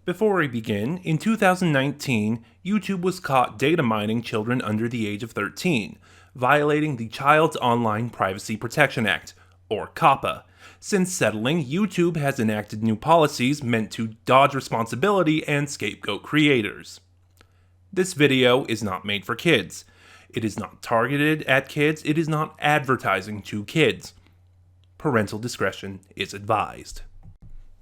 Before we begin, in 2019, YouTube was caught data mining children under the age of 13, violating the Child's Online Privacy Protection Act, or COPPA. Since settling, YouTube has enacted new policies meant to dodge responsibility and scapegoat creators. This video is not made for kids. It is not targeted at kids. It is not advertising to kids. Parental discretion is advised.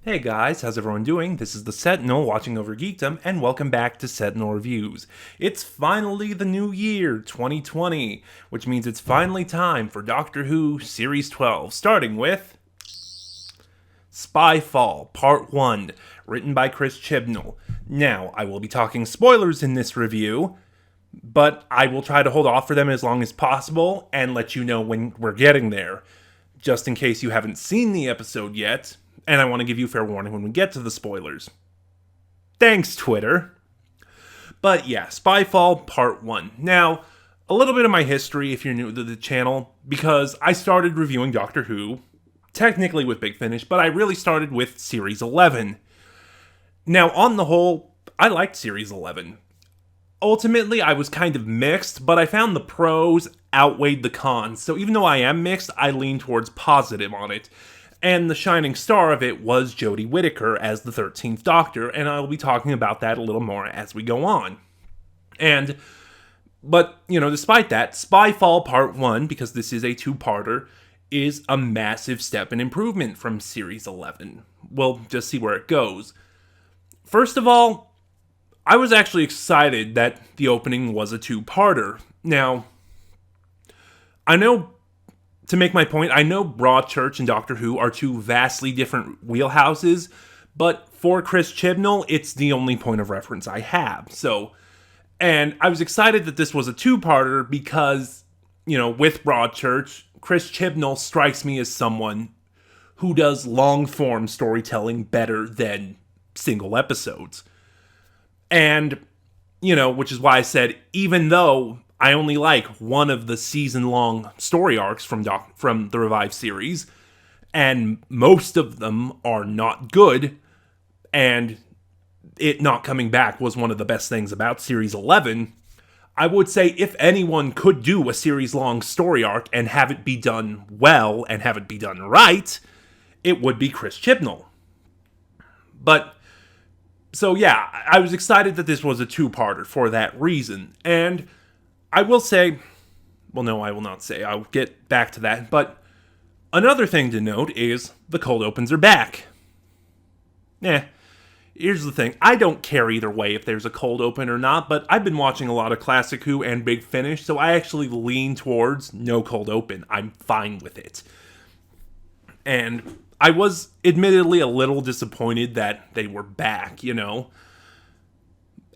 Hey guys, how's everyone doing? This is the Sentinel watching over Geekdom, and welcome back to Sentinel Reviews. It's finally the new year, 2020, which means it's finally time for Doctor Who Series 12, starting with Spyfall, Part 1, written by Chris Chibnall. Now, I will be talking spoilers in this review, but I will try to hold off for them as long as possible and let you know when we're getting there, just in case you haven't seen the episode yet. And I want to give you fair warning when we get to the spoilers. Thanks, Twitter. But yeah, Spyfall Part 1. Now, a little bit of my history if you're new to the channel, because I started reviewing Doctor Who, technically with Big Finish, but I really started with Series 11. Now, on the whole, I liked Series 11. Ultimately, I was kind of mixed, but I found the pros outweighed the cons, so even though I am mixed, I lean towards positive on it. And the shining star of it was Jodie Whittaker as the 13th Doctor, and I'll be talking about that a little more as we go on. But, despite that, Spyfall Part 1, because this is a two-parter, is a massive step in improvement from Series 11. We'll just see where it goes. First of all, I was actually excited that the opening was a two-parter. Now, to make my point, I know Broadchurch and Doctor Who are two vastly different wheelhouses, but for Chris Chibnall, it's the only point of reference I have. And I was excited that this was a two-parter because, with Broadchurch, Chris Chibnall strikes me as someone who does long-form storytelling better than single episodes. And, which is why I said, even though I only like one of the season-long story arcs from the Revived series, and most of them are not good, and it not coming back was one of the best things about Series 11, I would say if anyone could do a series-long story arc and have it be done well and have it be done right, it would be Chris Chibnall. So yeah, I was excited that this was a two-parter for that reason, and I will say, well, no, I will not say. I'll get back to that. But another thing to note is the cold opens are back. Here's the thing. I don't care either way if there's a cold open or not, but I've been watching a lot of Classic Who and Big Finish, so I actually lean towards no cold open. I'm fine with it. And I was admittedly a little disappointed that they were back,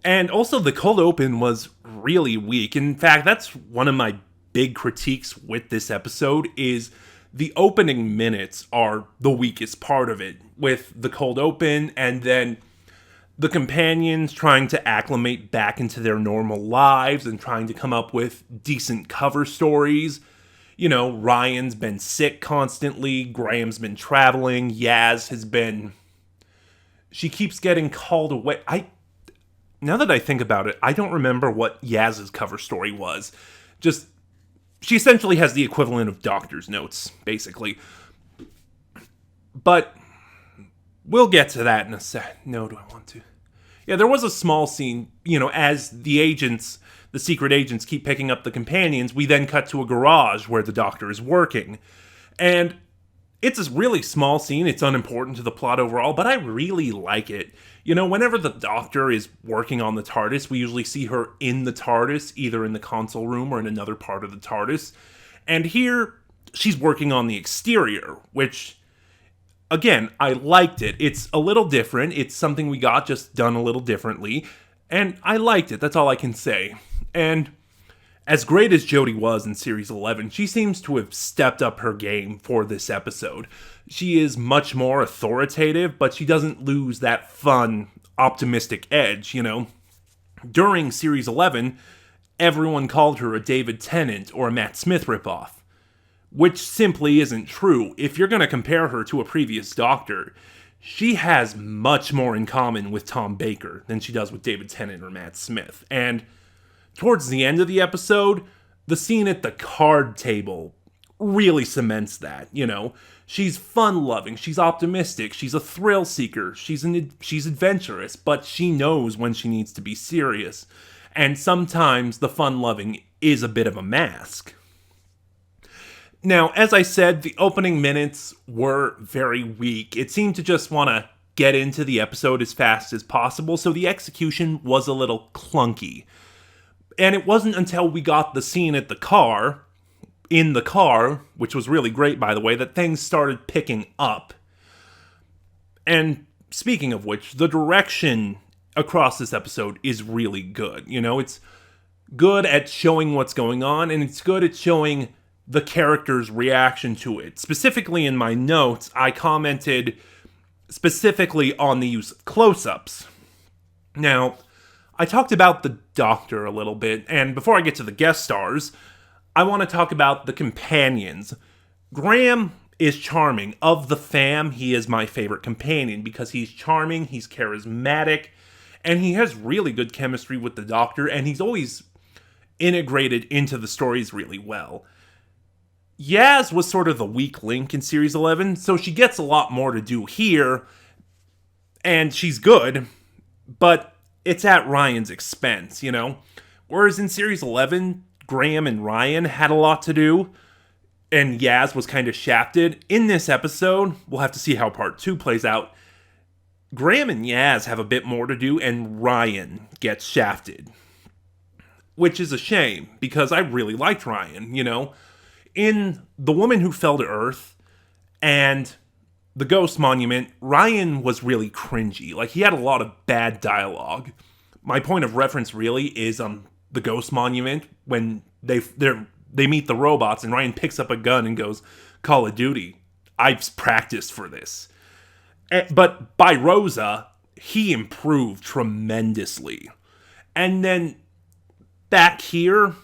And also, the cold open was really weak. In fact, that's one of my big critiques with this episode, is the opening minutes are the weakest part of it, with the cold open, and then the companions trying to acclimate back into their normal lives and trying to come up with decent cover stories. Ryan's been sick constantly, Graham's been traveling, Yaz has been... She keeps getting called away. Now that I think about it, I don't remember what Yaz's cover story was. She essentially has the equivalent of Doctor's Notes, basically. But we'll get to that in a sec. No, do I want to? Yeah, there was a small scene, as the secret agents keep picking up the companions, we then cut to a garage where the Doctor is working. And it's a really small scene, it's unimportant to the plot overall, but I really like it. Whenever the Doctor is working on the TARDIS, we usually see her in the TARDIS, either in the console room or in another part of the TARDIS. And here, she's working on the exterior, which, again, I liked it. It's a little different. It's something we got just done a little differently. And I liked it. That's all I can say. And as great as Jodie was in Series 11, she seems to have stepped up her game for this episode. She is much more authoritative, but she doesn't lose that fun, optimistic edge, During Series 11, everyone called her a David Tennant or a Matt Smith ripoff, which simply isn't true. If you're going to compare her to a previous Doctor, she has much more in common with Tom Baker than she does with David Tennant or Matt Smith. And towards the end of the episode, the scene at the card table really cements that, you know. She's fun-loving, she's optimistic, she's a thrill seeker, she's adventurous, but she knows when she needs to be serious. And sometimes the fun-loving is a bit of a mask. Now, as I said, the opening minutes were very weak. It seemed to just want to get into the episode as fast as possible, so the execution was a little clunky. And it wasn't until we got the scene at in the car, which was really great, by the way, that things started picking up. And speaking of which, the direction across this episode is really good. You know, it's good at showing what's going on, and it's good at showing the character's reaction to it. Specifically in my notes, I commented specifically on the use of close-ups. Now, I talked about the Doctor a little bit, and before I get to the guest stars, I want to talk about the companions. Graham is charming. Of the fam, he is my favorite companion because he's charming, he's charismatic, and he has really good chemistry with the Doctor, and he's always integrated into the stories really well. Yaz was sort of the weak link in Series 11, so she gets a lot more to do here, and she's good, but it's at Ryan's expense, you know? Whereas in Series 11, Graham and Ryan had a lot to do, and Yaz was kind of shafted. In this episode, we'll have to see how Part 2 plays out. Graham and Yaz have a bit more to do, and Ryan gets shafted. Which is a shame, because I really liked Ryan, you know? In The Woman Who Fell to Earth and The Ghost Monument, Ryan was really cringy. Like, he had a lot of bad dialogue. My point of reference really is The Ghost Monument, when they meet the robots and Ryan picks up a gun and goes, "Call of Duty. I've practiced for this." But by Rosa, he improved tremendously. And then back here,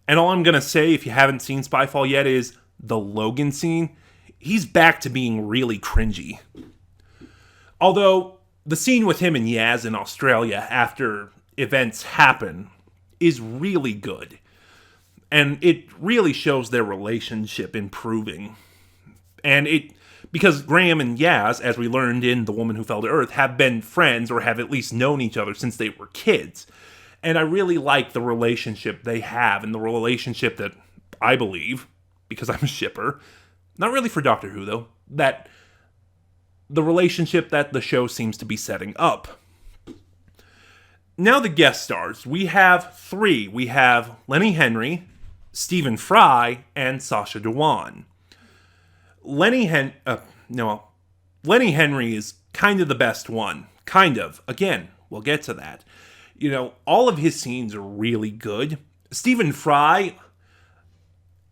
and all I'm going to say, if you haven't seen Spyfall yet, is the Logan scene. He's back to being really cringy. Although, the scene with him and Yaz in Australia after events happen is really good. And it really shows their relationship improving. And because Graham and Yaz, as we learned in The Woman Who Fell to Earth, have been friends or have at least known each other since they were kids. And I really like the relationship they have, and the relationship that I believe, because I'm a shipper, not really for Doctor Who though, that the relationship that the show seems to be setting up. Now the guest stars. We have 3. We have Lenny Henry, Stephen Fry, and Sacha Dhawan. Lenny Henry is kind of the best one. Kind of. Again, we'll get to that. You know, all of his scenes are really good. Stephen Fry,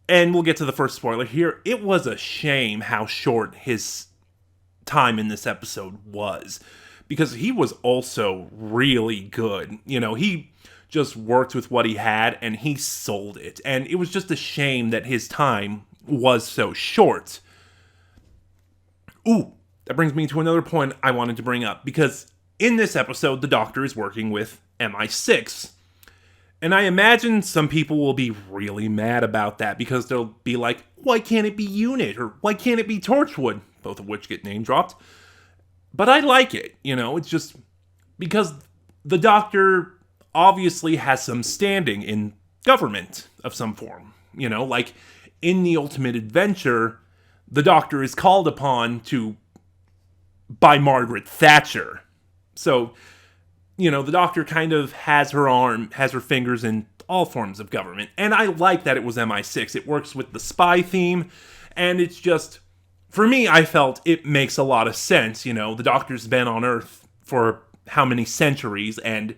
and we'll get to the first spoiler here, it was a shame how short his time in this episode was, because he was also really good. You know, he just worked with what he had, and he sold it. And it was just a shame that his time was so short. Ooh, that brings me to another point I wanted to bring up, because in this episode, the Doctor is working with MI6. And I imagine some people will be really mad about that, because they'll be like, why can't it be UNIT? Or why can't it be Torchwood? Both of which get name dropped. But I like it, you know, it's just because the Doctor obviously has some standing in government of some form. You know, like in The Ultimate Adventure, the Doctor is called upon by Margaret Thatcher. So, you know, the Doctor kind of has her fingers in all forms of government. And I like that it was MI6. It works with the spy theme, and it's just, for me, I felt it makes a lot of sense. You know, the Doctor's been on Earth for how many centuries, and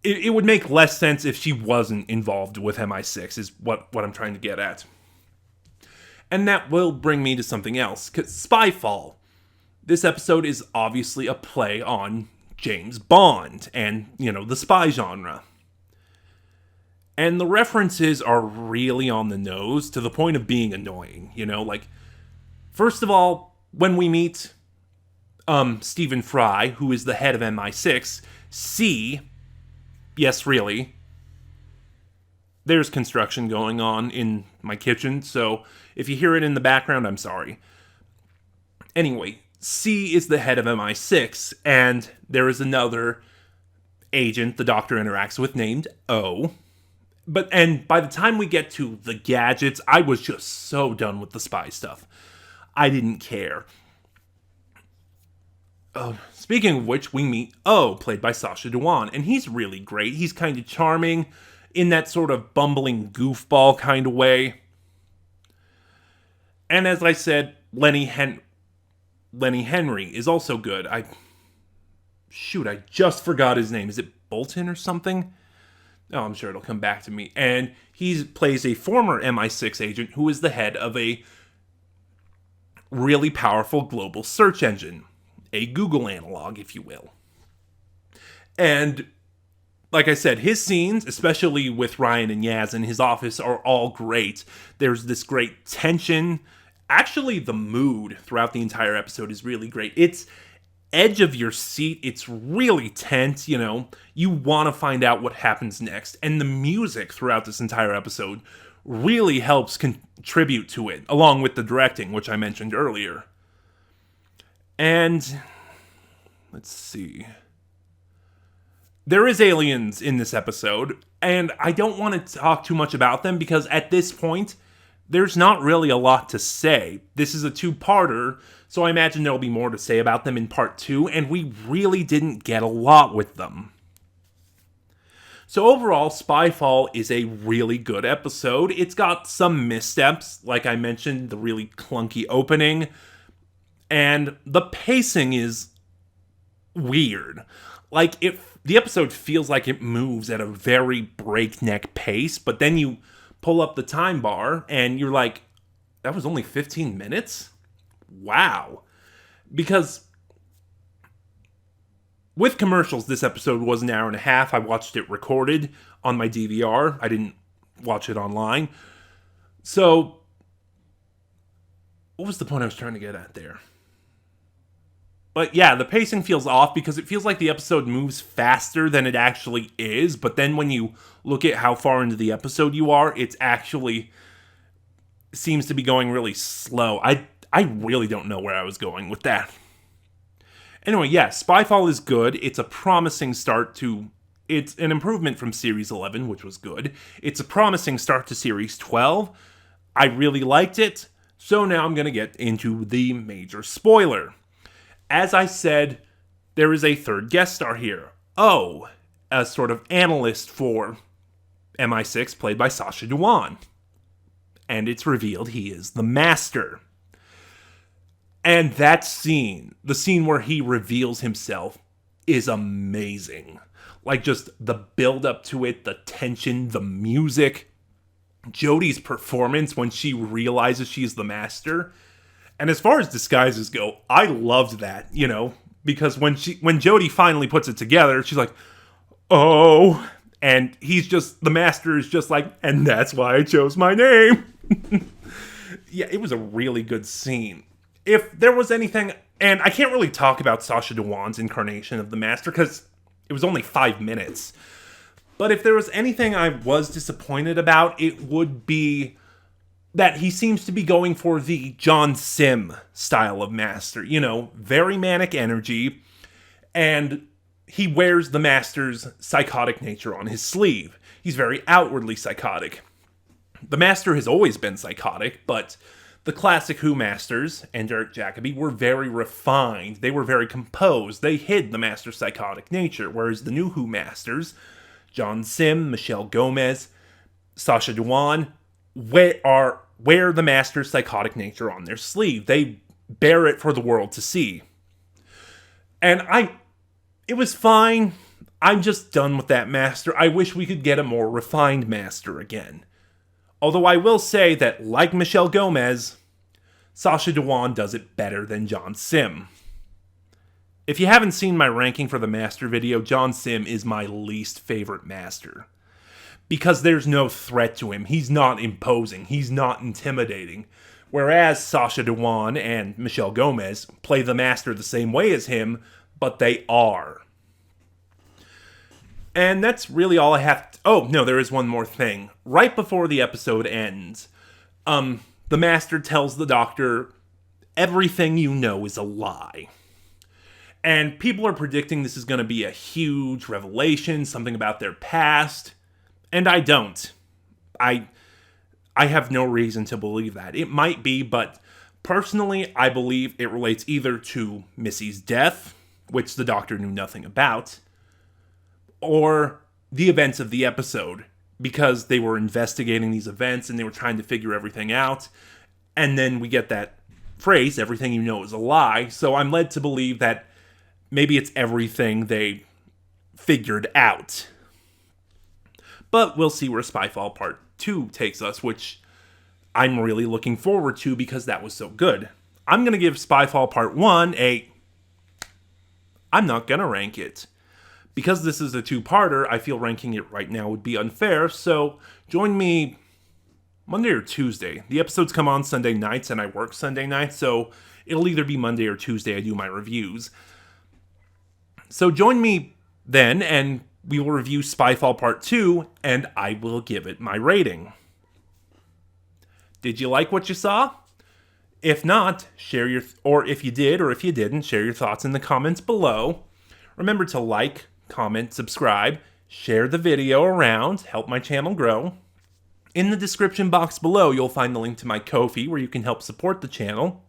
it would make less sense if she wasn't involved with MI6, is what I'm trying to get at. And that will bring me to something else, because Spyfall. This episode is obviously a play on James Bond and, you know, the spy genre. And the references are really on the nose to the point of being annoying, you know, like, first of all, when we meet Stephen Fry, who is the head of MI6. C, yes, really. There's construction going on in my kitchen, so if you hear it in the background, I'm sorry. Anyway, C is the head of MI6, and there is another agent the Doctor interacts with named O. And by the time we get to the gadgets, I was just so done with the spy stuff. I didn't care. Speaking of which, we meet O, played by Sacha Dhawan, and he's really great. He's kind of charming in that sort of bumbling goofball kind of way. And as I said, Lenny Henry is also good. I just forgot his name. Is it Bolton or something? Oh, I'm sure it'll come back to me. And he plays a former MI6 agent who is the head of a really powerful global search engine. A Google analog, if you will. And like I said, his scenes, especially with Ryan and Yaz in his office, are all great. There's this great tension. Actually, the mood throughout the entire episode is really great. It's edge of your seat. It's really tense, you know. You want to find out what happens next. And the music throughout this entire episode really helps contribute to it, along with the directing, which I mentioned earlier. And let's see. There is aliens in this episode, and I don't want to talk too much about them because at this point, there's not really a lot to say. This is a two-parter, so I imagine there'll be more to say about them in part 2, and we really didn't get a lot with them. So overall, Spyfall is a really good episode. It's got some missteps, like I mentioned, the really clunky opening, and the pacing is weird. Like, the episode feels like it moves at a very breakneck pace, but then you pull up the time bar, and you're like, that was only 15 minutes? Wow. Because with commercials, this episode was an hour and a half. I watched it recorded on my DVR. I didn't watch it online. So, what was the point I was trying to get at there? But yeah, the pacing feels off because it feels like the episode moves faster than it actually is. But then when you look at how far into the episode you are, it actually seems to be going really slow. I really don't know where I was going with that. Anyway, yeah, Spyfall is good. It's a promising start to... It's an improvement from Series 11, which was good. It's a promising start to Series 12. I really liked it. So now I'm going to get into the major spoiler. As I said, there is a third guest star here. Oh, a sort of analyst for MI6, played by Sacha Dhawan. And it's revealed he is the Master. And that scene, the scene where he reveals himself, is amazing. Like, just the build-up to it, the tension, the music. Jodie's performance when she realizes she's the Master. And as far as disguises go, I loved that, you know, because when Jodie finally puts it together, she's like, oh, and the Master is just like, and that's why I chose my name. Yeah, it was a really good scene. If there was anything, and I can't really talk about Sacha Dhawan's incarnation of the Master because it was only 5 minutes, but if there was anything I was disappointed about, it would be that he seems to be going for the John Sim style of Master. You know, very manic energy, and he wears the Master's psychotic nature on his sleeve. He's very outwardly psychotic. The Master has always been psychotic, but the classic Who Masters and Derek Jacobi were very refined. They were very composed. They hid the Master's psychotic nature, whereas the new Who Masters, John Sim, Michelle Gomez, Sacha Dhawan, wear the Master's psychotic nature on their sleeve. They bear it for the world to see. And it was fine. I'm just done with that Master. I wish we could get a more refined Master again. Although I will say that, like Michelle Gomez, Sacha Dhawan does it better than John Sim. If you haven't seen my ranking for the Master video, John Sim is my least favorite Master. Because there's no threat to him. He's not imposing. He's not intimidating. Whereas Sasha Dewan and Michelle Gomez play the Master the same way as him, but they are. And that's really all I have to... Oh, no, there is one more thing. Right before the episode ends, the Master tells the Doctor, everything you know is a lie. And people are predicting this is going to be a huge revelation, something about their past. And I don't. I have no reason to believe that. It might be, but personally, I believe it relates either to Missy's death, which the Doctor knew nothing about, or the events of the episode, because they were investigating these events and they were trying to figure everything out. And then we get that phrase, everything you know is a lie. So I'm led to believe that maybe it's everything they figured out. But we'll see where Spyfall Part 2 takes us, which I'm really looking forward to because that was so good. I'm going to give Spyfall Part 1 I'm not going to rank it. Because this is a two-parter, I feel ranking it right now would be unfair, so join me Monday or Tuesday. The episodes come on Sunday nights, and I work Sunday nights, so it'll either be Monday or Tuesday I do my reviews. So join me then, and we will review Spyfall Part 2, and I will give it my rating. Did you like what you saw? If not, or if you did, or if you didn't, share your thoughts in the comments below. Remember to like, comment, subscribe, share the video around, help my channel grow. In the description box below, you'll find the link to my Ko-fi, where you can help support the channel.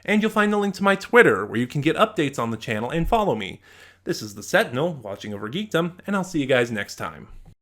And you'll find the link to my Twitter, where you can get updates on the channel and follow me. This is the Sentinel, watching over Geekdom, and I'll see you guys next time.